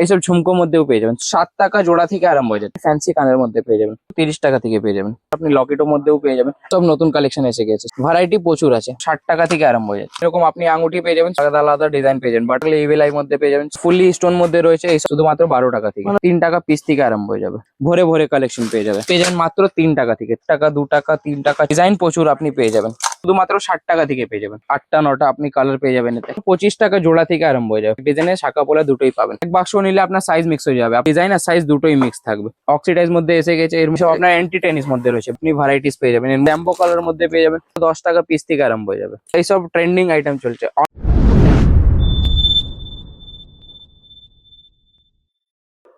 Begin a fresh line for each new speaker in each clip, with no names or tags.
এইসব ঝুমকোর মধ্যেও পেয়ে যাবেন। 7 টাকা জোড়া থেকে আরম্ভ হয়ে যাবে। ফ্যান্সি কানের মধ্যে পেয়ে যাবেন 30 টাকা থেকে পেয়ে যাবেন। আপনি লকেটের মধ্যেও পেয়ে যাবেন। সব নতুন কালেকশন এসে গেছে, ভ্যারাইটি প্রচুর আছে। 60 টাকা থেকে আরম্ভ হয়ে যাচ্ছে। এরকম আপনি আঙুঠি পেয়ে যাবেন, আলাদা আলাদা ডিজাইন পেয়ে যাবেন। বাটল ইভিলাই মধ্যে পেয়ে যাবেন, ফুললি স্টোন মধ্যে রয়েছে। এই শুধুমাত্র 12 টাকা থেকে, 3 টাকা পিস থেকে আরম্ভ হয়ে যাবে। ভরে ভরে কালেকশন পেয়ে যাবেন মাত্র 3 টাকা থেকে। টাকা 2 টাকা 3 টাকা ডিজাইন প্রচুর আপনি পেয়ে যাবেন। শুধুমাত্র 60 টাকা থেকে পেয়ে যাবেন। 8টা 9টা আপনি কালার পেয়ে যাবেন। এতে 25 টাকা জোড়া থেকে আরম্ভ হয়ে যাবে। ডিজাইনের শাখা পোলা দুটোই পাবেন। এক বাক্স নিলে আপনার সাইজ মিক্স হয়ে যাবে, ডিজাইন আর সাইজ দুটোই মিক্স থাকবে। অক্সিডাইজ মধ্যে এসে গেছে, এর মধ্যে আপনার অ্যান্টি টেনিস মধ্যে রয়েছে। আপনি ভ্যারাইটিস পেয়ে যাবেন। র্যাম্বো কালার মধ্যে পেয়ে যাবেন। 10 টাকা পিস থেকে আরম্ভ হয়ে যাবে। এইসব ট্রেন্ডিং আইটেম চলছে।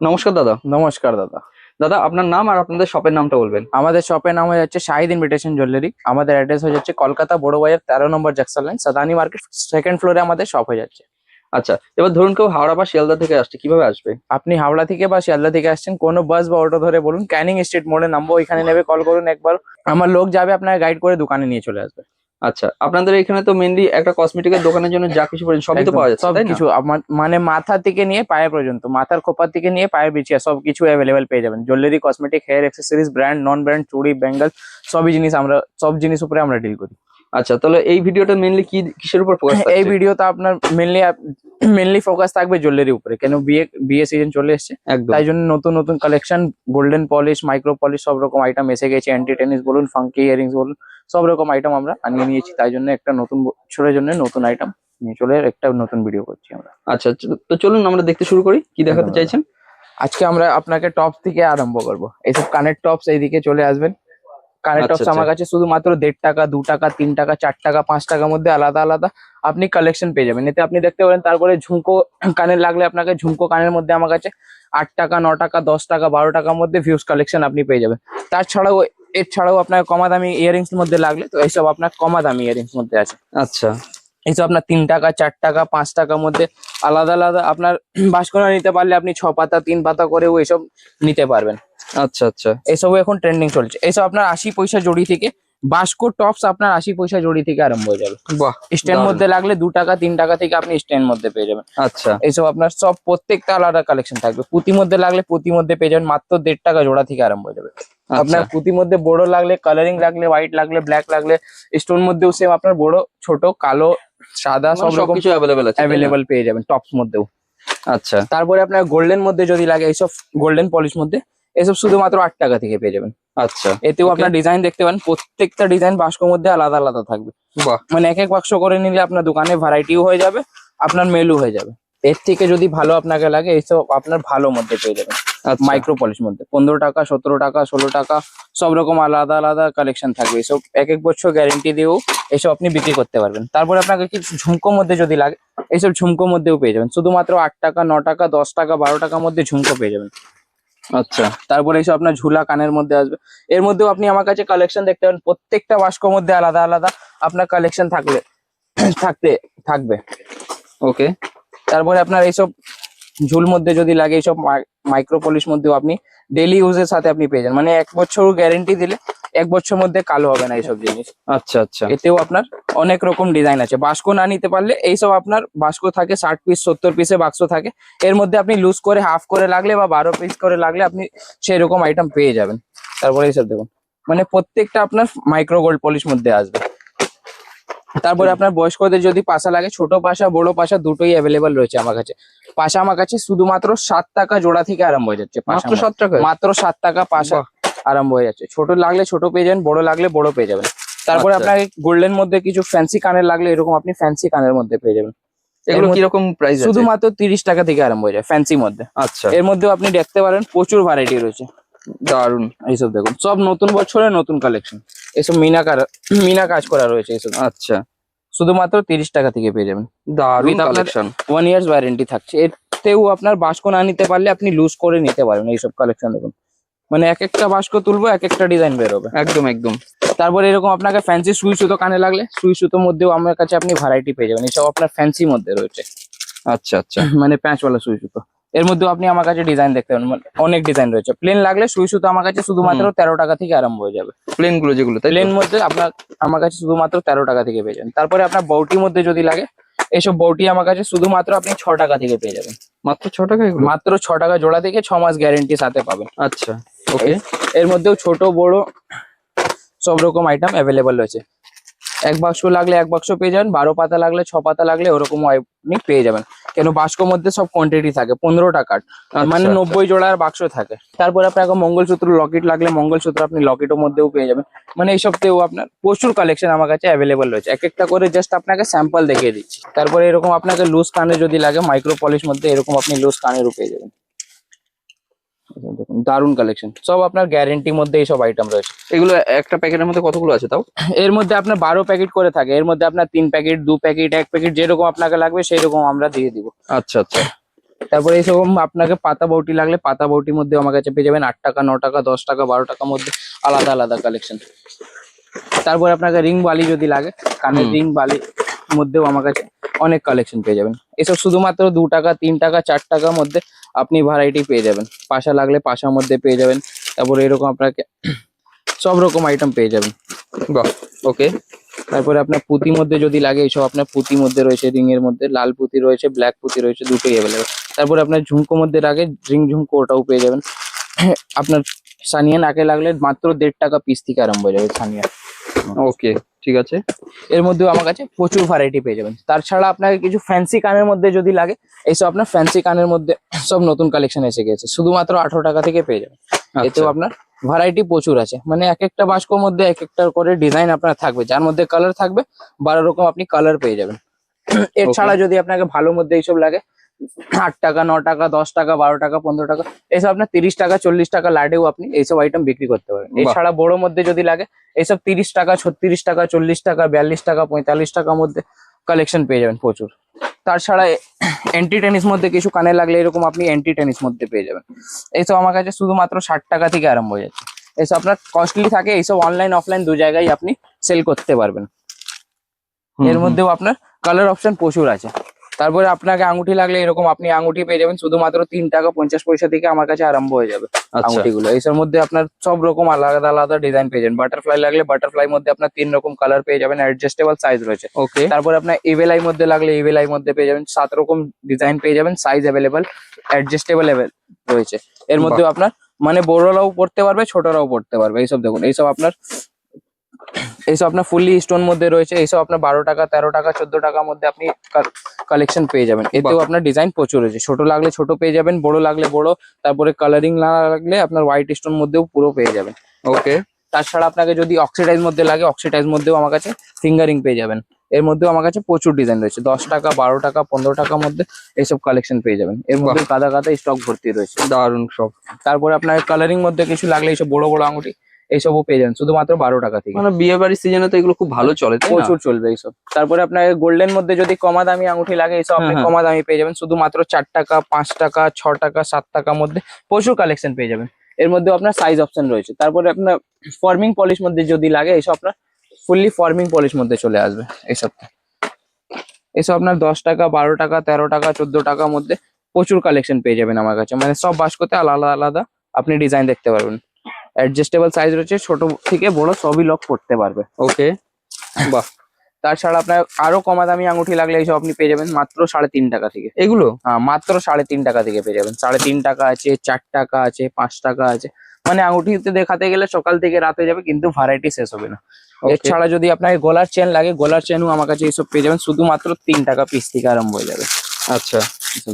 নমস্কার দাদা।
নমস্কার দাদা।
দাদা আপনার নাম আর আপনাদের শপের নামটা বলবেন।
আমাদের শপের নাম হয়ে যাচ্ছে শাহিদ ইনভিটেশন জুয়েলারি। আমাদের অ্যাড্রেস হয়ে যাচ্ছে কলকাতা বড় বাজার 13 নম্বর Jackson lane, Sadani market, second ফ্লোরে আমাদের শপ হয়ে যাচ্ছে।
আচ্ছা, এবার ধরুন কেউ হাওড়া বা শিয়ালদা থেকে আসছে, কিভাবে আসবে?
আপনি হাওড়া থেকে বা শিয়ালদা থেকে আসছেন, কোনো বাস বা অটো ধরে বলুন, ক্যানিং স্ট্রিট মোড়ে নামবো, ওইখানে নেবে, কল করুন একবার, আমার লোক যাবে আপনার গাইড করে দোকানে নিয়ে চলে আসবে।
আচ্ছা, আপনাদের এখানে তো মেনলি একটা কসমেটিকের দোকানের জন্য যা কিছু পড়েন সবই তো
একদম
পাওয়া যাচ্ছে,
সব
তাই না?
কিছু মানে মাথা থেকে নিয়ে পায়ের পর্যন্ত, মাথার খোপা থেকে নিয়ে পায়ের বিছিয়া সব কিছু অ্যাভেলেবেল পেয়ে যাবেন। Jewellery, cosmetic, hair accessories, brand, non brand, চুড়ি, বেঙ্গল, সবই জিনিস আমরা সব জিনিস উপরে আমরা ডিল করি।
আচ্ছা, তাহলে এই ভিডিওটা মেনলি কিসের উপর ফোকাস
এই
থাকছে?
ভিডিওতে আপনার মেনলি ফোকাস থাকবে জুয়েলারি উপরে, কেন বিয়ে সিজন চলে এসেছে,
একদম।
তাই জন্য নতুন নতুন collection, golden polish, micro polish, সব রকম আইটেম এসে গেছে। অ্যান্টি টেনিস বলুন, ফাঙ্কি ইয়ারিংস বলুন, সব রকম আইটেম আমরা আনিয়ে নিয়েছি। তাই জন্য একটা নতুন বছরের জন্য নতুন আইটেম নিয়ে চলে একটা নতুন ভিডিও করছি আমরা।
আচ্ছা, তো চলুন আমরা দেখতে শুরু করি, কি দেখাতে
একদম।
চাইছেন?
আজকে আমরা আপনাকে টপস থেকে আরম্ভ করবো। এইসব কানের টপস এইদিকে চলে আসবেন। কানের
আচ্ছা
টপস
আচ্ছা।
আমার কাছে শুধুমাত্র 1.5 টাকা, 2 টাকা, 3 টাকা, 4 টাকা, 5 টাকার মধ্যে আলাদা আলাদা আপনি কালেকশন পেয়ে যাবেন। এতে আপনি দেখতে পারেন। তারপরে ঝুমকো কানের লাগলে আপনাকে ঝুমকো কানের মধ্যে আমার কাছে 8 টাকা, 9 টাকা, 10 টাকা, 12 টাকার মধ্যে ভিউজ কালেকশন আপনি পেয়ে যাবেন। তাছাড়াও এছাড়াও আপনার কমা দামি ইয়ারিংস মধ্যে লাগলে তো এইসব আপনার কমা দামি ইয়ারিংস মধ্যে আছে।
আচ্ছা
এইসব আপনার 3 টাকা, 4 টাকা, 5 টাকার মধ্যে আলাদা আলাদা আপনার বাঁশকোনা নিতে পারলে আপনি 6 পাতা 3 পাতা করেও এইসব নিতে পারবেন।
আচ্ছা আচ্ছা।
এইসব এখন ট্রেন্ডিং চলছে। এইসব আপনার 80 পয়সা জড়ি থেকে, বাস্কো টপস আপনার 80 পয়সা জড়ি থেকে আরম্ভ হয়ে যাবে।
বাহ,
স্ট্যান্ড
দারুণ।
মধ্যে লাগলে 2 টাকা 3 টাকা থেকে আপনি স্ট্যান্ড মধ্যে পেয়ে যাবেন।
আচ্ছা
এইসব আপনার সব প্রত্যেকটা আলাদা কালেকশন থাকবে। পুঁতি মধ্যে লাগলে পুঁতি মধ্যে পেয়ে যাবেন মাত্র 1.5 টাকা জোড়া থেকে আরম্ভ হয়ে যাবে।
আচ্ছা
আপনার পুঁতি মধ্যে বড় লাগলে, কালারিং লাগলে, হোয়াইট লাগলে, ব্ল্যাক লাগলে, স্টোন মধ্যেও সেম আপনার বড়, ছোট, কালো, সাদা
মানে
সব রকম
সবকিছু অ্যাভেলেবেল আছে, তাই না?
অ্যাভেলেবল পেয়ে যাবেন টপস মধ্যেও।
আচ্ছা
তারপরে আপনার গোল্ডেন মধ্যে যদি লাগে, এইসব গোল্ডেন পলিশ মধ্যে এসব শুধুমাত্র 8 টাকা থেকে পেয়ে যাবেন।
আচ্ছা।
এতেও
Okay.
আপনার ডিজাইন দেখতে পান, প্রত্যেকটা ডিজাইন বাক্সের মধ্যে আলাদা আলাদা থাকবে।
বাহ,
মানে এক এক বাক্স করে নিলে আপনার দোকানে ভ্যারাইটিও হয়ে যাবে, আপনার মেলও হয়ে যাবে। এর থেকে যদি ভালো আপনাকে লাগে, এইসব আপনার ভালো মধ্যে পেয়ে যাবেন।
আচ্ছা
মাইক্রো পলিশ মধ্যে 15 টাকা, 17 টাকা, 16 টাকা, সব রকম আলাদা আলাদা কালেকশন থাকবে। এসব এক এক বছর গ্যারেন্টি দিয়েও এসব আপনি বিক্রি করতে পারবেন। তারপরে আপনাকে কিছু ঝুমকো মধ্যে যদি লাগে, এইসব ঝুমকো মধ্যেও পেয়ে যাবেন। শুধুমাত্র 8 টাকা, 9 টাকা, 10 টাকা, 12 টাকার মধ্যে ঝুমকো পেয়ে যাবেন।
আচ্ছা
তারপরে এসব আপনার ঝুলা কানের মধ্যে আসবে। এর মধ্যেও আপনি আমার কাছে কালেকশন দেখতে পাবেন। প্রত্যেকটা বাস্কর মধ্যে আলাদা আলাদা আপনার কালেকশন থাকবে।
ওকে।
তারপরে আপনার এইসব ঝুল মধ্যে যদি লাগে, এইসব মাইক্রো পলিশ মধ্যেও আপনি ডেলি ইউজের সাথে আপনি পেয়ে যান। মানে 1 বছর গ্যারেন্টি দিলে 1 বছর মধ্যে কালো হবে না এইসব জিনিস।
আচ্ছা আচ্ছা।
এতেও আপনার অনেক রকম ডিজাইন আছে। বাস্কো না নিতে পারলে এইসব আপনার বাস্কো থাকে 60 পিস 70 পিসে বাক্স থাকে। এর মধ্যে আপনি লুজ করে হাফ করে লাগলে বা 12 পিস করে লাগলে আপনি সেই রকম আইটেম পেয়ে যাবেন। তারপরে এইসব দেখুন, মানে প্রত্যেকটা আপনার মাইক্রো গোল্ড পলিশ মধ্যে আসবে। তারপরে আপনার বয়স্কদের যদি পাশা লাগে, ছোট পাশা বড় পাশা দুটোই অ্যাভেলেবেল রয়েছে আমার কাছে। পাশা আমার কাছে শুধুমাত্র 7 টাকা জোড়া থেকে আরম্ভ হয়ে যাচ্ছে। পাশা
মাত্র 7 টাকায়?
মাত্র 7 টাকা পাশা
বাহ।
আরম্ভ হয়ে যাচ্ছে। ছোট লাগলে ছোট পেয়ে যাবেন, বড় লাগলে বড় পেয়ে যাবেন। তারপরে
আচ্ছা।
আপনার গোল্ডেন মধ্যে কিছু ফ্যান্সি কানের লাগলে এরকম আপনি ফ্যান্সি কানের মধ্যে পেয়ে যাবেন।
এগুলো
এর মধ্যে
কিরকম প্রাইস আছে?
শুধুমাত্র 30 টাকা থেকে আরম্ভ হয়ে যায় ফ্যান্সি মধ্যে।
আচ্ছা,
এর মধ্যেও আপনি দেখতে পারেন প্রচুর ভ্যারাইটি রয়েছে।
দারুন।
এইসব দেখুন, সব নতুন বছরের নতুন কালেকশন। এসব মিনা কাজ করা রয়েছে এইসব।
আচ্ছা,
শুধুমাত্র 30 টাকা থেকে পেয়ে যাবেন।
দারুন
With আপনার
কালেকশন।
1 ইয়ার্স ওয়ারেন্টি থাকছে। এতেও আপনার বাস্কো না নিতে পারলে আপনি লুজ করে নিতে পারবেন। এইসব কালেকশন দেখুন, মানে এক একটা বাস্কো তুলবো, এক একটা ডিজাইন বেরোবে।
একদম একদম।
তারপরে এরকম আপনাকে ফ্যান্সি সুই সুতো কানে লাগলে, সুই সুতোর মধ্যেও আমার কাছে আপনি ভ্যারাইটি পেয়ে যাবেন। এসব আপনার ফ্যান্সি মধ্যে রয়েছে।
আচ্ছা আচ্ছা।
মানে প্যাঁচওয়ালা সুই সুতো। এর মধ্যেও আপনি আমার কাছে ডিজাইন দেখতে পাবেন, মানে অনেক ডিজাইন রয়েছে। প্লেন লাগলে সুই সুতো আমার কাছে শুধুমাত্র 13 টাকা থেকে আরম্ভ হয়ে যাবে।
প্লেন গুলো যেগুলো, তাই তো?
প্লেন মধ্যে আপনার আমার কাছে শুধুমাত্র 13 টাকা থেকে পেয়ে যাবেন। তারপরে আপনার বউটির মধ্যে যদি লাগে, এইসব বউটি আমার কাছে শুধুমাত্র আপনি 6 টাকা থেকে পেয়ে যাবেন।
মাত্র 6 টাকা এগুলো?
মাত্র 6 টাকা জোড়া থেকে 6 মাস গ্যারেন্টি সাথে পাবেন।
আচ্ছা, ওকে।
এর মধ্যেও ছোট বড় সব রকম আইটেম অ্যাভেলেবল রয়েছে। এক বাক্স লাগলে এক বাক্স পেয়ে যাবেন, 12 পাতা লাগলে 6 পাতা লাগলে ওরকম আপনি পেয়ে যাবেন। কেন বাক্সর মধ্যে সব কোয়ান্টিটি থাকে 15 টাকার, মানে 90 জোড়ার বাক্স থাকে। তারপরে আপনাকে মঙ্গলসূত্র লকেট লাগলে মঙ্গলসূত্র আপনি লকেটের মধ্যেও পেয়ে যাবেন। মানে এইসবতেও আপনার প্রচুর কালেকশন আমার কাছে অ্যাভেলেবল রয়েছে। এক একটা করে জাস্ট আপনাকে স্যাম্পল দেখিয়ে দিচ্ছি। তারপরে এরকম আপনাকে লুজ কানে যদি লাগে মাইক্রো পলিশ মধ্যে এরকম আপনি লুজ কানেরও পেয়ে যাবেন। দেখুন দারুন কালেকশন, সব আপনার গ্যারেন্টির মধ্যে এইসব আইটেম রয়েছে।
এগুলো একটা প্যাকেটের মধ্যে কতগুলো আছে তাও?
এর মধ্যে আপনার 12 প্যাকেট করে থাকে, এর মধ্যে আপনার 3 প্যাকেট 2 প্যাকেট 1 প্যাকেট যেরকম আপনাকে লাগবে সেই রকম আমরা দিয়ে দিব।
আচ্ছা আচ্ছা।
তারপরে এইরকম আপনাকে পাতা বউটি লাগলে পাতা বউটির মধ্যে আমার কাছে পেয়ে যাবেন 8 টাকা 9 টাকা 10 টাকা 12 টাকার মধ্যে আলাদা আলাদা কালেকশন। তারপরে আপনাকে রিং বালি যদি লাগে কানের রিং বালির মধ্যেও আমার কাছে অনেক কালেকশন পেয়ে যাবেন। এসব শুধুমাত্র 2 টাকা 3 টাকা 4 টাকার মধ্যে আপনি ভ্যারাইটি পেয়ে যাবেন। পাশা লাগলে পাশার মধ্যে পেয়ে যাবেন। তারপরে এরকম আপনাকে সব রকম আইটেম পেয়ে যাবেন।
বাহ, ওকে।
তারপরে আপনার পুঁতির মধ্যে যদি লাগে এইসব আপনার পুঁতির মধ্যে রয়েছে, রিং এর মধ্যে লাল পুঁতি রয়েছে ব্ল্যাক পুঁতি রয়েছে, দুটোই অ্যাভেলেবেল। তারপরে আপনার ঝুমকো মধ্যে লাগে রিং ঝুমকো ওটাও পেয়ে যাবেন। আপনার সানিয়া নাকে লাগলে মাত্র 1.5 টাকা পিস থেকে আরম্ভ হয়ে যাবে সানিয়া।
ওকে, ঠিক আছে।
এর মধ্যেও আমার কাছে প্রচুর ভ্যারাইটি পেয়ে যাবেন। তাছাড়া আপনাকে কিছু ফ্যান্সি কানের মধ্যে যদি লাগে এইসব আপনার ফ্যান্সি কানের মধ্যে সব নতুন কালেকশন এসে গেছে, শুধুমাত্র 18 টাকা থেকে পেয়ে যাবেন। এতেও আপনার ভ্যারাইটি প্রচুর আছে, মানে এক একটা বাস্কর মধ্যে এক একটা করে ডিজাইন আপনার থাকবে, যার মধ্যে কালার থাকবে 12 রকম আপনি কালার পেয়ে যাবেন। এর ছাড়া যদি আপনাকে ভালোর মধ্যে এইসব লাগে 8 টাকা 9 টাকা 10 টাকা 12 টাকা 15 টাকা এইসব আপনার 30 টাকা 40 টাকা লাডেও আপনি এইসব আইটেম বিক্রি করতে পারেন। এছাড়া বড় মধ্যে যদি লাগে এইসব 30 টাকা 36 টাকা 40 টাকা 42 টাকা 45 টাকার মধ্যে কালেকশন পেয়ে যাবেন প্রচুর। তাছাড়া অ্যান্টি টেনিস মধ্যে কিছু কানে লাগলে এরকম আপনি অ্যান্টি টেনিস মধ্যে পেয়ে যাবেন। এইসব আমার কাছে শুধুমাত্র 60 টাকা থেকে আরম্ভ হয়ে যাচ্ছে। এইসব আপনার কস্টলি থাকে, এইসব অনলাইন অফলাইন দু জায়গায় আপনি সেল করতে পারবেন। এর মধ্যেও আপনার কালার অপশন প্রচুর আছে। তারপরে আপনাকে আঙুঠি লাগলে এরকম আপনি আঙুঠি পেয়ে যাবেন শুধুমাত্র 3 টাকা 50 পয়সা থেকে আমার কাছে আরম্ভ হয়ে যাবে আঙুঠিগুলো। এইসব মধ্যে আপনার সব রকম আলাদা আলাদা ডিজাইন পেয়ে যাবেন। বাটারফ্লাই লাগলে বাটারফ্লাই মধ্যে আপনার 3 রকম কালার পেয়ে যাবেন, অ্যাডজাস্টেবল সাইজ রয়েছে।
ওকে।
তারপরে আপনার এভেলাই মধ্যে লাগলে এভেলাই মধ্যে পেয়ে যাবেন 7 রকম ডিজাইন পেয়ে যাবেন, সাইজ অ্যাভেলেবল, অ্যাডজাস্টেবল রয়েছে। এর মধ্যেও আপনার মানে বড়রাও পড়তে পারবে ছোটরাও পড়তে পারবে। এইসব দেখুন এইসব আপনার ফুললি স্টোন মধ্যে রয়েছে। এইসব আপনার 12 টাকা 13 টাকা 14 টাকার মধ্যে আপনি কালেকশন পেয়ে যাবেন। এতেও আপনার ডিজাইন প্রচুর রয়েছে, ছোট লাগলে ছোট পেয়ে যাবেন, বড় লাগলে বড়। তারপরে কালারিং না লাগলে আপনার হোয়াইট স্টোন মধ্যেও পুরো পেয়ে যাবেন।
ওকে।
তাছাড়া আপনাকে যদি অক্সিডাইজ মধ্যে লাগে অক্সিডাইজ মধ্যেও আমার কাছে ফিঙ্গারিং পেয়ে যাবেন। এর মধ্যেও আমার কাছে প্রচুর ডিজাইন রয়েছে, 10 টাকা 12 টাকা 15 টাকার মধ্যে এইসব কালেকশন পেয়ে যাবেন। এর মধ্যে কাদা কাদা স্টক ভর্তি রয়েছে,
দারুন সব।
তারপরে আপনার কালারিং মধ্যে কিছু লাগলে এইসব বড় বড় আঙুঠি এইসবও পেয়ে যাবেন শুধুমাত্র 12 টাকা থেকে।
মানে বিয়ে বাড়ির সিজনে তো এগুলো খুব ভালো চলে, তাই না?
প্রচুর চলবে এইসব। তারপরে আপনার গোল্ডেন মধ্যে যদি কমা দামি আঙুঠি লাগে এইসব আপনি কমা দামি পেয়ে যাবেন শুধুমাত্র 4 টাকা 5 টাকা 6 টাকা 7 টাকার মধ্যে প্রচুর কালেকশন পেয়ে যাবেন। এর মধ্যে আপনার সাইজ অপশন রয়েছে। তারপরে আপনার ফর্মিং পলিশ মধ্যে যদি লাগে এইসব আপনার ফুললি ফর্মিং পলিশ মধ্যে চলে আসবে। এইসব আপনার 10 টাকা 12 টাকা 13 টাকা 14 টাকার মধ্যে প্রচুর কালেকশন পেয়ে যাবেন আমার কাছে। মানে সব বাস্কতে আলাদা আলাদা আপনি ডিজাইন দেখতে পারবেন। অ্যাডজাস্টেবল সাইজ রয়েছে, ছোট থেকে বড় সবই লক করতে পারবে।
ওকে, বাহ।
তাছাড়া আপনার আরো কমা দামি আঙুঠি লাগলে এইসব আপনি পেয়ে যাবেন মাত্র 3.5 টাকা থেকে।
এগুলো
মাত্র 3.5 টাকা থেকে পেয়ে যাবেন। 3.5 টাকা আছে, 4 টাকা আছে, 5 টাকা আছে। মানে আঙুঠিতে দেখাতে গেলে সকাল থেকে রাত হয়ে যাবে, কিন্তু ভ্যারাইটি শেষ হবে না। এছাড়া যদি আপনাকে গলার চেন লাগে গলার চেনও আমার কাছে এইসব পেয়ে যাবেন শুধুমাত্র 3 টাকা পিস থেকে আরম্ভ হয়ে যাবে।
আচ্ছা,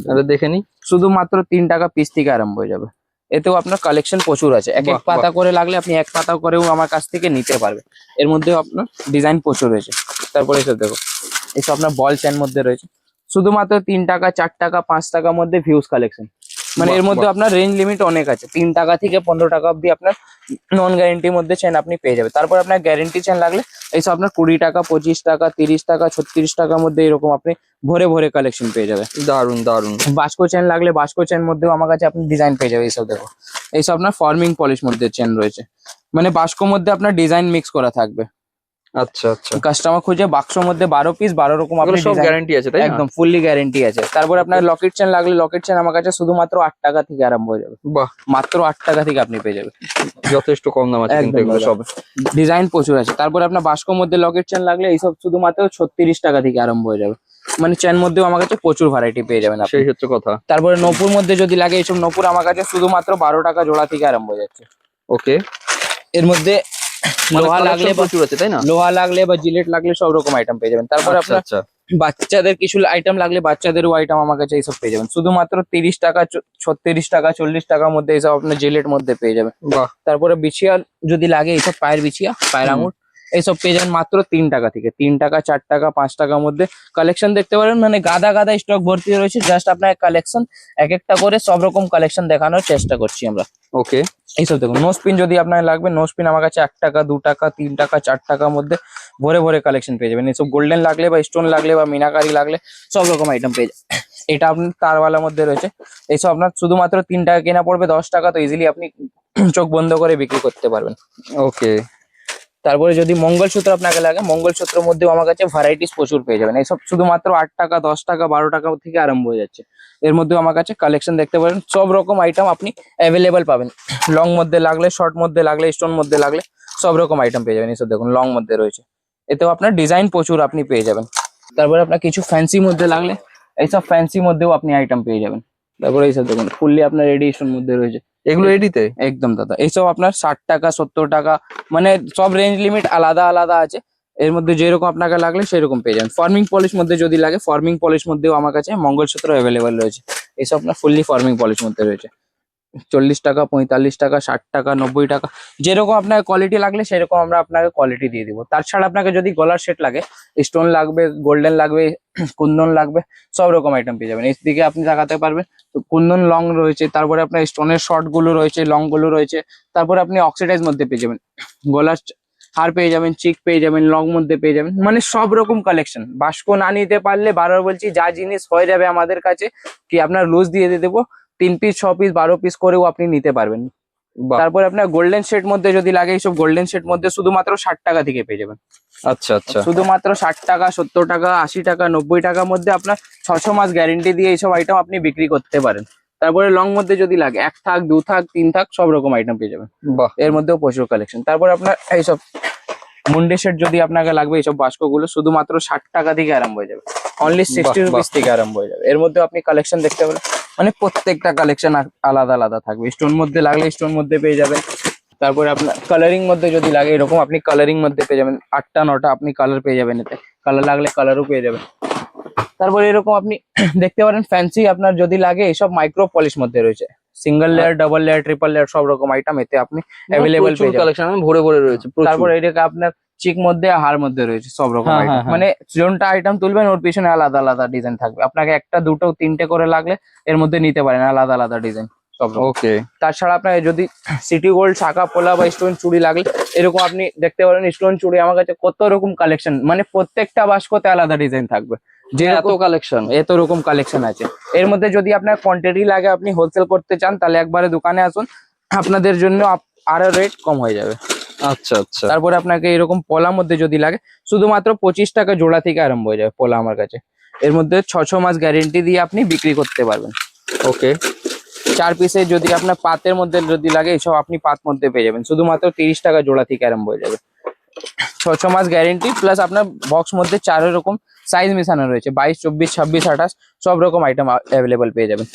তাহলে দেখে নি।
শুধুমাত্র 3 টাকা পিস থেকে আরম্ভ হয়ে যাবে। এতেও আপনার কালেকশন প্রচুর আছে। এক এক পাতা করে লাগলে আপনি এক পাতা করেও আমার কাছ থেকে নিতে পারবেন। এর মধ্যেও আপনার ডিজাইন প্রচুর রয়েছে। তারপরে এসব দেখো এইসব আপনার বল চেন মধ্যে রয়েছে শুধুমাত্র 3 টাকা 4 টাকা 5 টাকার মধ্যে ভিউজ কালেকশন। মানে এর মধ্যে আপনার রেঞ্জ লিমিট অনেক আছে, 3 টাকা থেকে 15 টাকা অব্দি আপনার নন গ্যারেন্টির মধ্যে চেন আপনি পেয়ে যাবেন। তারপর আপনার গ্যারেন্টি চেন লাগলে এইসব আপনার 20 টাকা 25 টাকা 30 টাকা 36 টাকার মধ্যে এরকম আপনি ভরে ভরে কালেকশন পেয়ে যাবেন।
দারুন দারুন।
বাস্কো চেন লাগলে বাস্কো চেন মধ্যেও আমার কাছে আপনি ডিজাইন পেয়ে যাবেন। এইসব দেখো এইসব আপনার ফর্মিং পলিশ মধ্যে চেন রয়েছে, মানে বাস্কোর মধ্যে আপনার ডিজাইন মিক্স করা থাকবে।
আচ্ছা আচ্ছা।
কাস্টমার খুঁজে বাক্সর মধ্যে 12 পিস 12 রকম আপনি
সব গ্যারান্টি আছে, তাই না?
একদম ফুললি গ্যারান্টি আছে। তারপর আপনার লকেট চেন লাগলে লকেট চেন আমার কাছে শুধুমাত্র 8 টাকা থেকে আরম্ভ হয়ে যাবে।
বাহ,
মাত্র 8 টাকা থেকে আপনি পেয়ে যাবেন।
যথেষ্ট কম দাম আছে কিন্তু এগুলো সব।
ডিজাইন প্রচুর আছে। তারপর আপনার বাস্কোর মধ্যে লকেট চেন লাগলে এইসব শুধুমাত্র 36 টাকা থেকে আরম্ভ হয়ে যাবে। মানে চেন মধ্যেও আমার কাছে প্রচুর ভ্যারাইটি পেয়ে যাবেন আপনি।
সেই হচ্ছে কথা।
তারপরে নপুর মধ্যে যদি লাগে, এইসব নপুর আমার কাছে শুধুমাত্র 12 টাকা জোড়া থেকে আরম্ভ হয়ে যাচ্ছে।
ওকে,
এর মধ্যে লোহা লাগলে বা
প্রচুর আছে তাই না?
লোহা লাগলে বা জিলেট লাগলে সব রকম আইটেম পেয়ে যাবেন। তারপরে
আচ্ছা
আপনার
আচ্ছা,
বাচ্চাদের কিছু আইটেম লাগলে বাচ্চাদেরও আইটেম আমার কাছে এইসব পেয়ে যাবেন। শুধুমাত্র 30 টাকা 36 টাকা 40 টাকার মধ্যে এইসব আপনার জিলেট মধ্যে পেয়ে যাবেন।
বাহ,
তারপরে বিছিয়া যদি লাগে, এইসব পায়ের বিছিয়া, পায়ের আঙুর, এইসব পেয়ে যাবেন মাত্র 3 টাকা থেকে। 3 টাকা 4 টাকা 5 টাকার মধ্যে কালেকশন দেখতে পারেন, মানে গাদা গাদা স্টক ভর্তি রয়েছে। জাস্ট আপনার কালেকশন এক একটা করে সব রকম কালেকশন দেখানোর চেষ্টা করছি আমরা।
ওকে,
এইসব দেখুন, নো স্পিন যদি আপনার লাগবে, নো স্পিন আমার কাছে 1 টাকা 2 টাকা 3 টাকা 4 টাকার মধ্যে ভরে ভরে কালেকশন পেয়ে যাবেন। এইসব গোল্ডেন লাগলে বা স্টোন লাগলে বা মিনাকারি লাগলে সব রকম আইটেম পেয়ে যাবেন। এটা আপনার তারওয়ালার মধ্যে রয়েছে। এইসব আপনার শুধুমাত্র 3 টাকা কেনা পড়বে, 10 টাকা তো ইজিলি আপনি চোখ বন্ধ করে বিক্রি করতে পারবেন।
ওকে,
তারপরে যদি মঙ্গলসূত্র আপনাকে লাগে, মঙ্গলসূত্রের মধ্যেও আমার কাছে ভ্যারাইটিস প্রচুর পেয়ে যাবেন। এইসব শুধুমাত্র 8 টাকা 10 টাকা 12 টাকা থেকে আরম্ভ হয়ে যাচ্ছে। এর মধ্যেও আমার কাছে কালেকশন দেখতে পারেন, সব রকম আইটেম আপনি অ্যাভেলেবেল পাবেন। লং মধ্যে লাগলে, শর্ট মধ্যে লাগলে, স্টোন মধ্যে লাগলে সব রকম আইটেম পেয়ে যাবেন। এইসব দেখুন লং মধ্যে রয়েছে, এতেও আপনার ডিজাইন প্রচুর আপনি পেয়ে যাবেন। তারপরে আপনার কিছু ফ্যান্সি মধ্যে লাগলে, এইসব ফ্যান্সি মধ্যেও আপনি আইটেম পেয়ে যাবেন। তারপরে এইসব দেখুন ফুললি আপনার এডিশন মধ্যে রয়েছে
এগুলো এডিতে?
একদম দাদা। এইসব আপনার 60 টাকা 70 টাকা, মানে সব রেঞ্জ লিমিট আলাদা আলাদা আছে। এর মধ্যে যেরকম আপনাকে লাগলে সেরকম পেয়ে যাবেন। ফর্মিং পলিশ মধ্যে যদি লাগে, ফর্মিং পলিশ মধ্যেও আমার কাছে মঙ্গলসূত্র অ্যাভেলেবেল রয়েছে। এইসব আপনার ফুললি ফর্মিং পলিশ মধ্যে রয়েছে। 40 টাকা 45 টাকা 60 টাকা 90 টাকা, যেরকম আপনার কোয়ালিটি লাগলে সেরকম আমরা আপনাকে কোয়ালিটি দিয়ে দিব। তাছাড়া আপনাকে যদি গলার সেট লাগে, স্টোন লাগবে, গোল্ডেন লাগবে, কুন্দন লাগবে, সব রকম আইটেম পেয়ে যাবেন। এই দিকে আপনি দেখাতে পারবেন। তো কুন্দন লং রয়েছে, তারপরে আপনার স্টোনের শর্ট গুলো রয়েছে, লং গুলো রয়েছে। তারপরে আপনি অক্সিডাইজ মধ্যে পেয়ে যাবেন, গলার হার পেয়ে যাবেন, চিক পেয়ে যাবেন, লং মধ্যে পেয়ে যাবেন, মানে সব রকম কালেকশন। বাস্কো না নিতে পারলে বারবার বলছি, যা জিনিস হয়ে যাবে আমাদের কাছে কি আপনার লুজ দিয়ে দেবো, 3 পিস 6 পিস 12 পিস করেও আপনি নিতে পারবেন।
বাহ,
তারপরে আপনার গোল্ডেন সেট মধ্যে যদি লাগে, এইসব গোল্ডেন সেট মধ্যে শুধুমাত্র 60 টাকা থেকে পেয়ে যাবেন।
আচ্ছা আচ্ছা,
শুধুমাত্র 60 টাকা 70 টাকা 80 টাকা 90 টাকার মধ্যে আপনার 600 মাস গ্যারেন্টি দিয়ে এইসব আইটেম আপনি বিক্রি করতে পারেন। তারপরে লং মধ্যে যদি লাগে, 1 থাক 2 থাক 3 থাক সব রকম আইটেম পেয়ে যাবেন।
বাহ,
এর মধ্যেও প্রচুর কালেকশন। তারপর আপনার এইসব মুন্ডে সেট যদি আপনাকে লাগবে, এইসব বাস্কো গুলো শুধুমাত্র 60 টাকা থেকে আরম্ভ হয়ে যাবে। অনলি 60
বাহ,
রুপিস থেকে আরম্ভ হয়ে যাবে। এর মধ্যে আপনি কালেকশন দেখতে পারেন, মানে প্রত্যেকটা কালেকশন আলাদা আলাদা থাকবে। স্টোন মধ্যে লাগলে স্টোন মধ্যে পেয়ে যাবেন। তারপরে আপনার কালারিং মধ্যে যদি লাগে, এরকম আপনি কালারিং মধ্যে পেয়ে যাবেন। 8টা 9টা আপনি কালার পেয়ে যাবেন, এতে কালার লাগলে কালারও পেয়ে যাবেন। তারপরে এরকম আপনি দেখতে পারেন ফ্যান্সি আপনার যদি লাগে, এসব মাইক্রো পলিশ মধ্যে রয়েছে। Single layer, double layer, triple layer সব রকম আইটেম এতে আপনি অ্যাভেলেবেল পেয়ে যাবেন।
কালেকশন ভরে ভরে রয়েছে প্রচুর।
তারপরে এটাকে আপনার চিক মধ্যে হার মধ্যে রয়েছে সব রকম
হ্যাঁ,
আইটেম,
হ্যাঁ, হ্যাঁ।
মানে যোনটা আইটেম তুলবেন ওর পিছনে আলাদা আলাদা ডিজাইন থাকবে। আপনাকে একটা দুটো তিনটে করে লাগলে এর মধ্যে নিতে পারেন, আলাদা আলাদা ডিজাইন সব রকম।
ওকে,
তাছাড়া আপনার যদি সিটি গোল্ড, শাখা পোলা বা স্টোন চুড়ি লাগলে, এরকম আপনি দেখতে পারেন স্টোন চুড়ি আমার কাছে কত রকম কালেকশন, মানে প্রত্যেকটা বাস্কোতে আলাদা ডিজাইন থাকবে। যে
এত কালেকশন,
এত রকম কালেকশন আছে। এর মধ্যে যদি আপনার কোয়ান্টিটি লাগে, আপনি হোলসেল করতে চান, তাহলে একবারে দোকানে আসুন, আপনাদের জন্য আরো রেট কম হয়ে যাবে।
আচ্ছা আচ্ছা,
তারপরে আপনাকে এরকম পলার মধ্যে যদি লাগে, শুধুমাত্র 25 টাকা জোড়া থেকে আরম্ভ হয়ে যাবে পলা আমার কাছে। এর মধ্যে 600 মাস গ্যারেন্টি দিয়ে আপনি বিক্রি করতে পারবেন।
ওকে,
4 পিসে যদি আপনার পাতের মধ্যে যদি লাগে, এসব আপনি পাত মধ্যে পেয়ে যাবেন। শুধুমাত্র 30 টাকা জোড়া থেকে আরম্ভ হয়ে যাবে। 600 মাস গ্যারেন্টি প্লাস আপনার বক্স মধ্যে 4 রকম সাইজ মেশানো রয়েছে, 22 24 26 28 সব রকম আইটেম অ্যাভেলেবল পেয়ে যাবেন।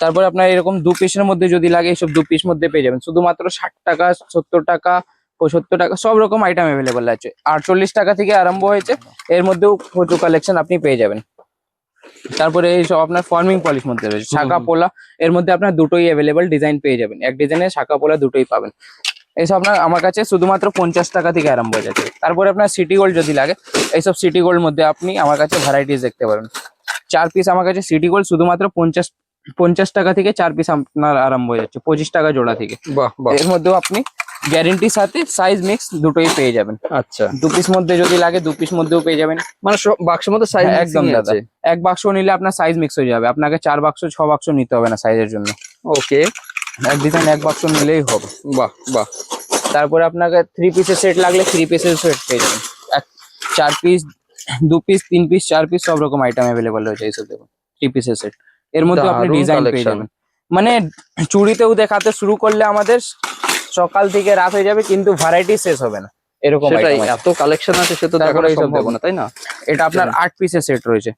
তারপরে আপনার এরকম 2 পিসের মধ্যে যদি লাগে, এইসব 2 পিস মধ্যে পেয়ে যাবেন। শুধুমাত্র 60 টাকা 70 টাকা 75 টাকা সব রকম আইটেম অ্যাভেলেবল আছে। 48 টাকা থেকে আরম্ভ হয়েছে, এর মধ্যেও প্রচুর কালেকশন আপনি পেয়ে যাবেন। তারপরে এই সব আপনার ফর্মিং পলিশ মধ্যে রয়েছে, শাখা পোলা, এর মধ্যে আপনার দুটোই অ্যাভেলেবল ডিজাইন পেয়ে যাবেন। এক ডিজাইনে শাখা পোলা দুটোই পাবেন। এইসব আপনার আমার কাছে শুধুমাত্র 50 টাকা থেকে আরম্ভ হয়ে যাচ্ছে। তারপরে আপনার সিটি গোল্ড যদি লাগে, এইসব সিটি গোল্ড মধ্যে আপনি আমার কাছে ভ্যারাইটিস দেখতে পারেন। 4 পিস আমার কাছে সিটি গোল্ড শুধুমাত্র 50 টাকা থেকে 4 পিস আপনার আরম্ভ হয়ে যাচ্ছে, 25 টাকা জোড়া থেকে।
বাহ বাহ,
এর মধ্যেও আপনি গ্যারেন্টির সাথে সাইজ মিক্স দুটোই পেয়ে যাবেন।
আচ্ছা,
2 পিস মধ্যে যদি লাগে 2 পিস মধ্যেও পেয়ে যাবেন।
মানে বাক্সের মধ্যে সাইজ
হ্যাঁ, একদম দাদা। এক বাক্স নিলে আপনার সাইজ মিক্স হয়ে যাবে, আপনাকে 4 বাক্স 6 বাক্স নিতে হবে না সাইজের জন্য।
ওকে,
এক ডিজাইন এক বাক্স নিলেই হবে।
বাহ বাহ,
তারপরে আপনাকে 3 পিসের সেট লাগলে 3 পিসের সেট পেয়ে যাবেন। 4 পিস 2 পিস 3 পিস 4 পিস সব রকম আইটেম অ্যাভেলেবল রয়েছে। এইসব দেখুন 3 পিসের সেট, এর মধ্যে আপনি
দারুণ
ডিজাইন পেয়ে
collection।
যাবেন। মানে চুড়িতেও দেখাতে শুরু করলে আমাদের সকাল থেকে রাত হয়ে যাবে, কিন্তু ভ্যারাইটি শেষ হবে না, এরকম
সেটাই,
item আছে।
এত কালেকশন আছে সে তো
তারপরে
দেখানো
এইসব
সম্ভব
দেখুন।
না, তাই না?
এটা আপনার 8 পিসের সেট রয়েছে।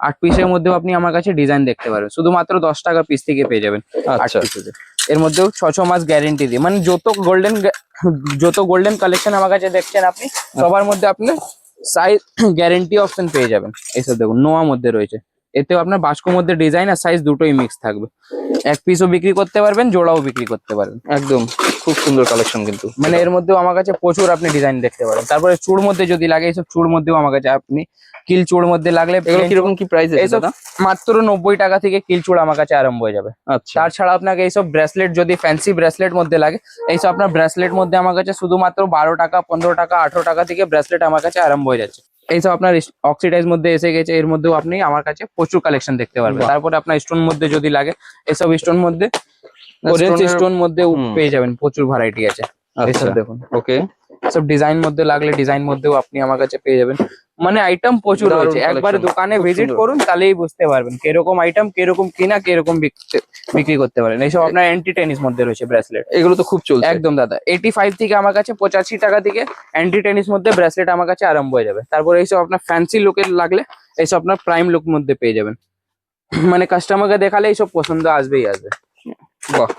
8 পিসের মধ্যেও আপনি আমার কাছে ডিজাইন দেখতে পারবেন, শুধুমাত্র 10 টাকা পিস থেকে পেয়ে যাবেন 8
আচ্ছা
পিসেতে। এর মধ্যেও 6 মাস গ্যারেন্টি দিয়ে, মানে যত গোল্ডেন কালেকশন আমার কাছে দেখছেন আপনি, সবার মধ্যে আপনার সাইজ গ্যারেন্টি অপশন পেয়ে যাবেন। এইসব দেখুন নোয়া মধ্যে রয়েছে, এতেও আপনার বাস্কোর মধ্যে ডিজাইন আর সাইজ দুটোই মিক্স থাকবে। 1 পিসও বিক্রি করতে পারবেন, জোড়াও বিক্রি করতে পারবেন।
একদম খুব সুন্দর কালেকশন কিন্তু।
মানে এর মধ্যেও আমার কাছে প্রচুর আপনি ডিজাইন দেখতে পারেন। তারপরে চুড় মধ্যে যদি লাগে, এইসব চুড় মধ্যেও আমার কাছে আপনি কিল চুড় মধ্যে লাগলে
এগুলো কিরকম কি প্রাইস আছে
এইসব
দাদা?
মাত্র 90 টাকা থেকে কিল চুড় আমার কাছে আরম্ভ হয়ে যাবে।
আচ্ছা
তাছাড়া আপনাকে এইসব ব্রেসলেট যদি ফ্যান্সি ব্রেসলেট মধ্যে লাগে, এইসব আপনার ব্রেসলেট মধ্যে আমার কাছে শুধুমাত্র 12 টাকা 15 টাকা 18 টাকা থেকে ব্রেসলেট আমার কাছে আরম্ভ হয়ে যাচ্ছে। এইসব আপনার অক্সিডাইজ মধ্যে এসে গেছে, এর মধ্যেও আপনি আমার কাছে প্রচুর কালেকশন দেখতে পারবেন।
বাহ।
তারপরে আপনার স্টোন মধ্যে যদি লাগে, এইসব স্টোন মধ্যে
Stone-এর-
স্টোন মধ্যে
হুম।
পেয়ে যাবেন, প্রচুর ভ্যারাইটি আছে। এইসব
আচ্ছা
দেখুন,
ওকে।
সব ডিজাইন মধ্যে লাগলে ডিজাইন মধ্যেও আপনি আমার কাছে পেয়ে যাবেন। মানে আইটেম প্রচুর
দারুণ
রয়েছে, একবার
collection,
দোকানে
খুব
ভিজিট
সুন্দর।
করুন তাহলেই বুঝতে পারবেন কিরকম আইটেম, কিরকম কিনা, কিরকম বিক্রি করতে পারেন। এইসব আপনার অ্যান্টি টেনিস মধ্যে রয়েছে ব্রেসলেট।
এগুলো তো খুব চলছে।
একদম দাদা, 85 থেকে আমার কাছে 85 টাকা থেকে অ্যান্টি টেনিস মধ্যে ব্রেসলেট আমার কাছে আরম্ভ হয়ে যাবে। তারপরে এইসব আপনার ফ্যান্সি লুকের লাগলে এইসব আপনার প্রাইম লুক মধ্যে পেয়ে যাবেন। মানে কাস্টমারকে দেখালে এইসব পছন্দ আসবেই আসবে।
বাহ।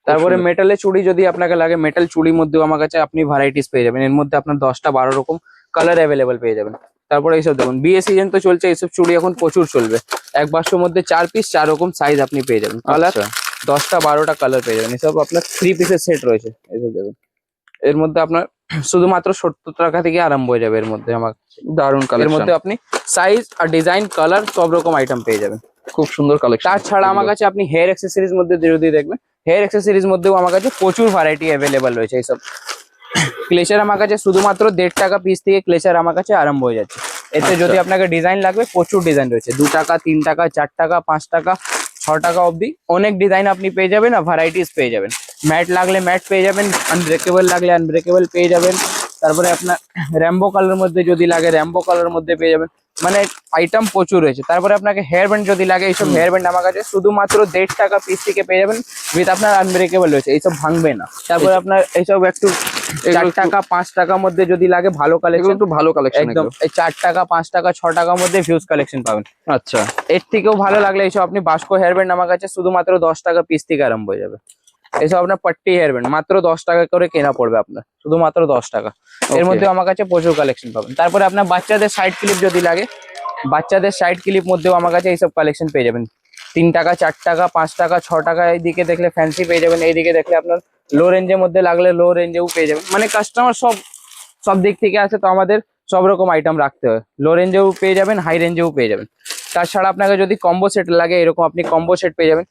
তারপরে
সুন্দর।
মেটালের চুড়ি যদি আপনাকে লাগে, মেটাল চুড়ির মধ্যেও আমার কাছে আপনি ভ্যারাইটিস পেয়ে যাবেন। এর মধ্যে আপনার 10টা 12 রকম কালার অ্যাভেলেবেল পেয়ে যাবেন। তারপরে এইসব দেখুন, বিয়ে সিজন তো চলছে, এইসব চুড়ি এখন প্রচুর চলবে। এক বাক্সের মধ্যে 4 পিস 4 রকম সাইজ আপনি পেয়ে যাবেন। কালার
আচ্ছা
10টা 12টা কালার পেয়ে যাবেন। এসব আপনার 3 পিসের সেট রয়েছে। এইসব দেখুন, এর মধ্যে আপনার শুধুমাত্র 70 টাকা থেকে আরম্ভ হয়ে যাবে। এর মধ্যে আমার
দারুণ
এর
কালেকশন,
মধ্যে আপনি সাইজ আর ডিজাইন কালার সব রকম আইটেম পেয়ে যাবেন।
খুব সুন্দর কালেকশন।
তাছাড়া আমার কাছে আপনি হেয়ার অ্যাক্সেসরিজ মধ্যে যদি দেখবেন, হেয়ার অ্যাক্সেসরিজ মধ্যেও আমার কাছে প্রচুর ভ্যারাইটি অ্যাভেলেবেল রয়েছে। এইসব ক্লেচার আমার কাছে শুধুমাত্র 1.5 টাকা পিস থেকে ক্লেচার আমার কাছে আরম্ভ হয়ে যাচ্ছে। এতে
আচ্ছা।
যদি আপনাকে ডিজাইন লাগবে, প্রচুর ডিজাইন রয়েছে। 2 টাকা 3 টাকা 4 টাকা 5 টাকা 6 টাকা অবধি অনেক ডিজাইন আপনি পেয়ে যাবেন আর ভ্যারাইটিস পেয়ে যাবেন। ম্যাট লাগলে ম্যাট পেয়ে যাবেন, আনব্রেকেবল লাগলে আনব্রেকেবল পেয়ে যাবেন। তারপরে আপনার র্যাম্বো কালার মধ্যে যদি লাগে, র্যাম্বো কালার মধ্যে পেয়ে যাবেন। মানে আইটেম প্রচুর রয়েছে। তারপরে আপনাকে হেয়ার ব্যান্ড যদি লাগে, এইসব হেয়ার ব্যান্ড আমার কাছে শুধুমাত্র 1.5 টাকা পিস থেকে পেয়ে যাবেন। উইথ আপনার আনব্রেকেবল রয়েছে, এইসব ভাঙবে না। তারপরে আপনার এইসব একটু 4 টাকা 5 টাকার মধ্যে যদি লাগে, ভালো
এগুলো
কালেকশন,
একটু ভালো কালেকশন
একদম এই 4 টাকা 5 টাকা 6 টাকার মধ্যে ভিউজ কালেকশন পাবেন।
আচ্ছা
এর থেকেও ভালো লাগলে এইসব আপনি বাস্কো হেয়ার ব্যান্ড আমার কাছে শুধুমাত্র 10 টাকা পিস থেকে আরম্ভ হয়ে যাবে। এইসব আপনার পাট্টি হেয়ার ব্যান্ড মাত্র 10 টাকা করে কেনা পড়বে আপনার, শুধুমাত্র 10 টাকা। এর
Okay.
মধ্যে আমার কাছে প্রচুর কালেকশন পাবেন। তারপরে আপনার বাচ্চাদের সাইড ক্লিপ যদি লাগে, বাচ্চাদের সাইড ক্লিপ মধ্যেও আমার কাছে এইসব কালেকশন পেয়ে যাবেন। 3 টাকা 4 টাকা 5 টাকা 6 টাকা, এইদিকে দেখলে ফ্যান্সি পেয়ে যাবেন, এইদিকে দেখলে আপনার লো রেঞ্জের মধ্যে লাগলে লো রেঞ্জেও পেয়ে যাবেন। মানে কাস্টমার সব দিক থেকে আসে, তো আমাদের সব রকম আইটেম রাখতে হয়। লো রেঞ্জেও পেয়ে যাবেন, হাই রেঞ্জেও পেয়ে যাবেন। তাছাড়া আপনাকে যদি কম্বো সেট লাগে, এরকম আপনি কম্বো সেট পেয়ে যাবেন।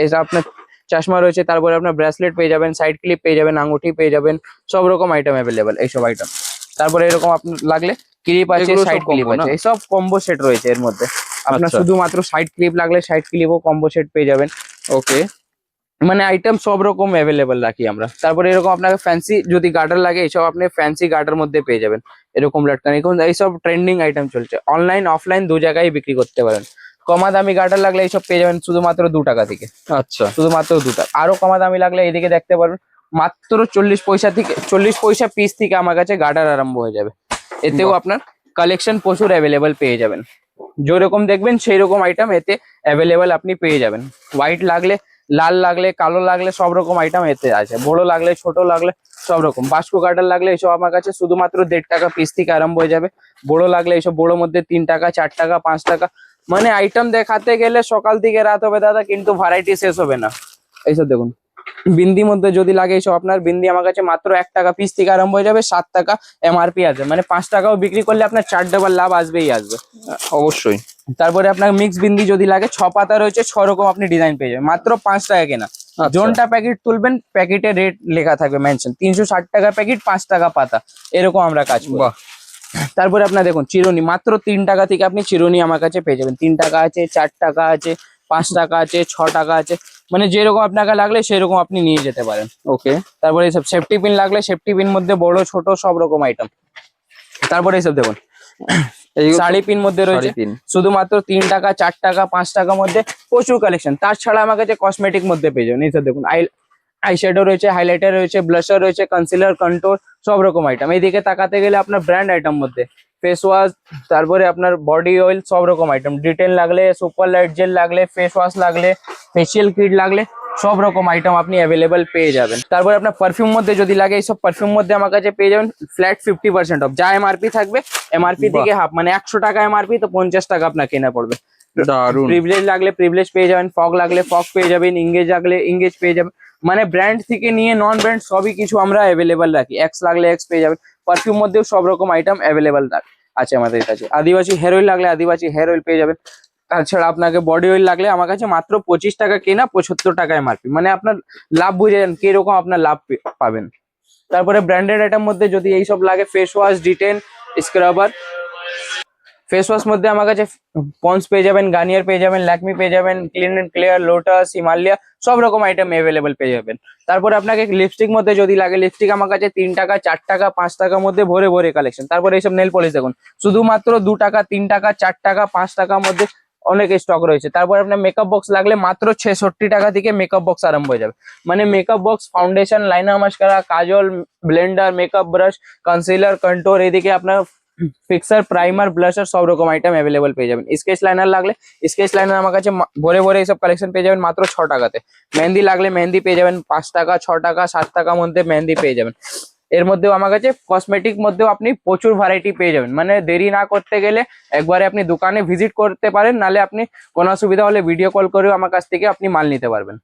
এটা আপনার চশমা রয়েছে, তারপরে আপনার ব্রেসলেট পেয়ে যাবেন, সাইড ক্লিপ পেয়ে যাবেন, আঙুঠি পেয়ে যাবেন, সব রকম আইটেম অ্যাভেলেবেল এইসব আইটেম। তারপরে এরকম আপনার লাগলে ক্লিপ আছে,
এগুলো সব
সাইড ক্লিপ
combo না?
আছে, এইসব কম্বো সেট রয়েছে এর মধ্যে। আপনার
আচ্ছা।
শুধুমাত্র সাইড ক্লিপ লাগলে সাইড ক্লিপও কম্বো সেট পেয়ে যাবেন।
ওকে।
মানে আইটেম সব রকম অ্যাভেলেবেল রাখি আমরা। তারপরে এরকম আপনাকে ফ্যান্সি যদি গার্ডার লাগে, এইসব আপনি ফ্যান্সি গার্ডার মধ্যে পেয়ে যাবেন। এরকম লটকান, এখন এইসব ট্রেন্ডিং আইটেম চলছে, অনলাইন অফলাইন দু জায়গায় বিক্রি করতে পারেন। কমা দামি গার্ডার লাগলে এইসব পেয়ে যাবেন শুধুমাত্র 2 টাকা থেকে,
আচ্ছা
শুধুমাত্র 2 টাকা। আরো কমা দামি লাগলে এইদিকে দেখতে পারবেন, মাত্র 40 পয়সা থেকে 40 পয়সা পিস থেকে আমার কাছে গার্ডার আরম্ভ হয়ে যাবে। এতেও
বাহ।
আপনার কালেকশন প্রচুর অ্যাভেলেবেল পেয়ে যাবেন। যেরকম দেখবেন সেই রকম আইটেম এতে অ্যাভেলেবেল আপনি পেয়ে যাবেন। হোয়াইট লাগলে, লাল লাগলে, কালো লাগলে সব রকম আইটেম এতে আছে। বড় লাগলে, ছোট লাগলে সব রকম। বাস্কো গার্ডার লাগলে এইসব আমার কাছে শুধুমাত্র 1.5 টাকা পিস থেকে আরম্ভ হয়ে যাবে। বড় লাগলে এইসব বড় মধ্যে 3 টাকা 4 টাকা 5 টাকা। মানে আইটেম দেখাতে গেলে সকাল থেকে রাত হবে দাদা, কিন্তু ভ্যারাইটি শেষ হবে না। এইসব দেখুন, বিন্দি মধ্যে যদি লাগে, এইসব আপনার বিন্দি আমার কাছে মাত্র 1 টাকা পিস থেকে আরম্ভ হয়ে যাবে। 7 টাকা এমআরপি আছে, মানে 5 টাকাও বিক্রি করলে আপনার 4 ডাবল লাভ আসবেই আসবে।
অবশ্যই।
তারপরে আপনার মিক্স বিন্দি যদি লাগে, 6 পাতা রয়েছে, 6 রকম আপনি ডিজাইন পেয়ে যাবেন, মাত্র 5 টাকা কেনা।
আচ্ছা।
জোনটা প্যাকেট তুলবেন, প্যাকেটে রেট লেখা থাকবে মেনশন, 360 টাকা প্যাকেট, 5 টাকা পাতা, এরকম আমরা কাজ করি।
বাহ।
তারপরে আপনার দেখুন চিরুনি, মাত্র 3 টাকা থেকে আপনি চিরুনি আমার কাছে পেয়ে যাবেন। 3 টাকা আছে, 4 টাকা আছে, 5 টাকা আছে, 6 টাকা আছে। মানে যেরকম আপনাকে লাগলে সেরকম আপনি নিয়ে যেতে পারেন।
ওকে।
তারপরে এইসব সেফটি পিন লাগলে, সেফটি পিন মধ্যে বড় ছোট সব রকম আইটেম। তারপরে এইসব দেখুন, শাড়ি পিন মধ্যে রয়েছে, শুধুমাত্র 3 টাকা 4 টাকা 5 টাকার মধ্যে প্রচুর কালেকশন। তাছাড়া আমার কাছে কসমেটিক মধ্যে পেয়ে যাবেন। এইসব দেখুন, আই শ্যাডো রয়েছে, হাইলাইটার রয়েছে, ব্লাশার রয়েছে, কনসিলার, কন্ট্রোল, সব রকম আইটেম। এইদিকে তাকাতে গেলে আপনার ব্র্যান্ড আইটেম মধ্যে ফেস ওয়াশ, তারপরে আপনার বডি অয়েল, সব রকম আইটেম, ডিটেল লাগলে, সুপার লাইট জেল লাগলে, ফেস ওয়াশ লাগলে, ফেসিয়াল কিট লাগলে, সব রকম আইটেম আপনি অ্যাভেলেবেল পেয়ে যাবেন। তারপরে আপনার পারফিউম মধ্যে যদি লাগে, এইসব পারফিউম মধ্যে আমার কাছে পেয়ে যাবেন ফ্ল্যাট 50% অফ। যা এমআরপি থাকবে এমআরপি
বাহ।
থেকে হাফ, মানে 100 টাকা এমআরপি তো 50 টাকা আপনার কেনা পড়বে।
দারুন।
প্রিভিলেজ লাগলে প্রিভিলেজ পেয়ে যাবেন, ফগ লাগলে ফগ পেয়ে যাবেন, ইংগেজ লাগলে ইংগেজ পেয়ে যাবেন। মানে ব্র্যান্ড থেকে নিয়ে নন ব্র্যান্ড সবই কিছু আমরা অ্যাভেলেবেল রাখি। এক্স লাগলে এক্স পেয়ে যাবেন। পারফিউম মধ্যেও সব রকম আইটেম অ্যাভেলেবেল আছে আমাদের কাছে। আদিবাসী হেয়ার অয়েল লাগলে আদিবাসী হেয়ার অয়েল পেয়ে যাবেন। তাছাড়া আপনাকে বডি অয়েল লাগলে আমার কাছে মাত্র 25 টাকা কেনা, 75 টাকা এমআরপি। মানে আপনার লাভ বুঝে যান কিরকম আপনার লাভ পাবেন। তারপরে ব্র্যান্ডেড আইটেম মধ্যে যদি এইসব লাগে, face wash, detain, scrubber. Face wash মধ্যে আমার কাছে পন্স পেয়ে যাবেন, গার্নিয়ার পেয়ে যাবেন, ল্যাকমি পেয়ে যাবেন, Clean and Clear, Lotus, Himalaya, সব রকম আইটেম অ্যাভেলেবেল পেয়ে যাবেন। তারপরে আপনাকে লিপস্টিক মধ্যে যদি লাগে, লিপস্টিক আমার কাছে 3 টাকা, 4 টাকা, 5 টাকার মধ্যে ভরে ভরে কালেকশন। তারপরে এইসব নেল পলিশ দেখুন, শুধুমাত্র 2 টাকা, 3 টাকা, 4 টাকা, 5 টাকার মধ্যে অনেক স্টক রয়েছে। তারপর আপনার মেকআপ বক্স লাগলে মাত্র 66 টাকা থেকে মেকআপ বক্স আরম্ভ হয়ে যাবে। মানে makeup box, foundation, liner, mascara, কাজল, blender, makeup brush, concealer, contour, এদিকে আপনার ফিক্সার, প্রাইমার, ব্লাশার, সব রকম আইটেম অ্যাভেলেবল পেয়ে যাবেন। স্কেচ লাইনার লাগলে স্কেচ লাইনার আমার কাছে ভরে ভরে এইসব কালেকশন পেয়ে যাবেন মাত্র 6 টাকাতে। মেহেন্দি লাগলে মেহেন্দি পেয়ে যাবেন 5 টাকা, 6 টাকা, 7 টাকার মধ্যে মেহেন্দি পেয়ে যাবেন। এর মধ্যেও আমার কাছে কসমেটিক মধ্যেও আপনি প্রচুর ভ্যারাইটি পেয়ে যাবেন। মানে দেরি না করতে গেলে একবারে আপনি দোকানে ভিজিট করতে পারেন, নালে আপনি কোনো অসুবিধা হলে ভিডিও কল করেও আমার কাছ থেকে আপনি মাল নিতে পারবেন।